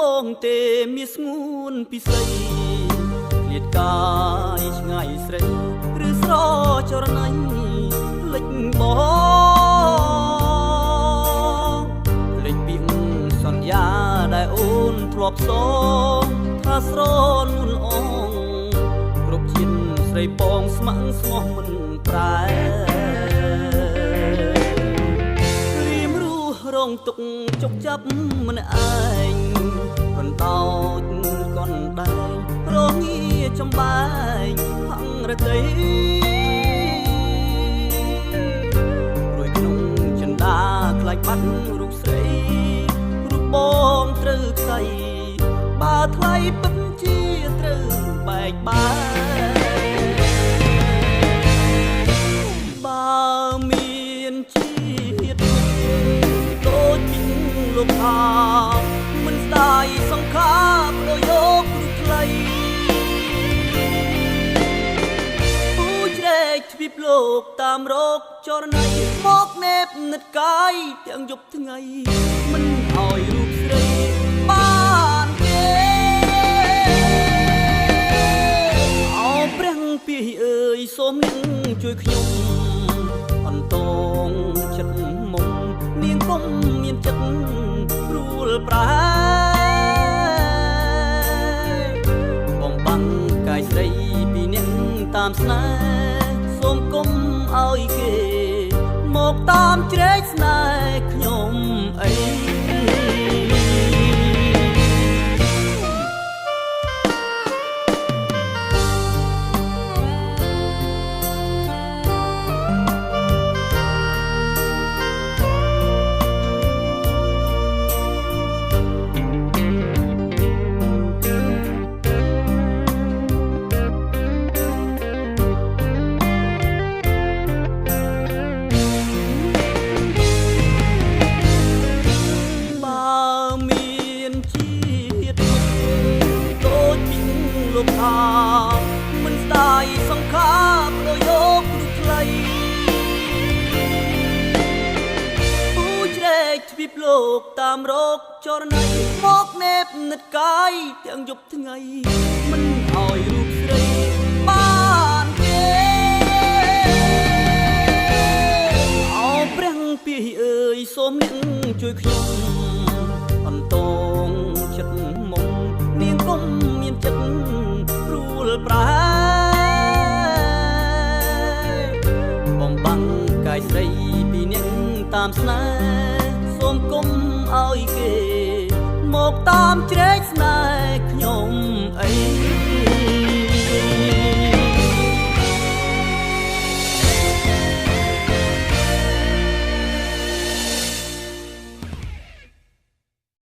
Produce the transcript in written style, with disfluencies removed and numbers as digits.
បងទេមានស្ងួនពិសីឃ្លាតកាយឆ្ងាយស្រីឬស្រចរណៃលិចបងលិចពីសន្យាដែលអូនធ្លាប់សងថាស្រនួនអងគ្រប់ជាតិស្រីពងស្ម័គ្រស្មោះមិនប្រែរៀមរស់រងទុកជុកចាប់ម្នាក់ឯងកណ្ដោចកណ្ដែងរងាចំបែងហង្រតីរួយក្នុងចិន្តាខ្លាចបាត់រូបស្រីរូបបងត្រូវខ្សៃបើថ្លៃពិតជាត្រូវបែកបាក់បើមានជាតិដូចពីលោកថាមិនស្ដាយសង្ខារដោយយករូបថ្លៃពូជ្រែកទ្វីបលោកតាមរកចរណៃមកនេបនិតកាយទាំងយប់ថ្ងៃមិនឲ្យរូបស្រីបានទេអោព្រះពីអើយសូមនាងជួយខ្ញុំអន្តងចិត្តមុំនាងកុំមានចិត្តព្រួលប្រែបំបាំងកាយស្រីពីនាងតាមស្នេហ៍សូមកុំឲ្យគេមកតាមជ្រែកស្នេហ៍ខ្ញុំអីលោកថាមិនស្ដាយសង្ខារដោយយករូបថ្លៃពូជ្រែកទ្វីបលោកតាមរកចរណៃមកនេបនិតកាយទាំងយប់ថ្ងៃមិនឲ្យរូបស្រីបានទេអោព្រះពីអើយសូមនាងជួយខ្ញុំអន្តងចិត្តមុំនាងកុំមានចិត្តព្រួលប្រែបំបាំងកាយស្រីពីនាងតាមស្នេហ៍សូមកុំឲ្យគេមកតាមជ្រែកស្នេហ៍ខ្ញុំអី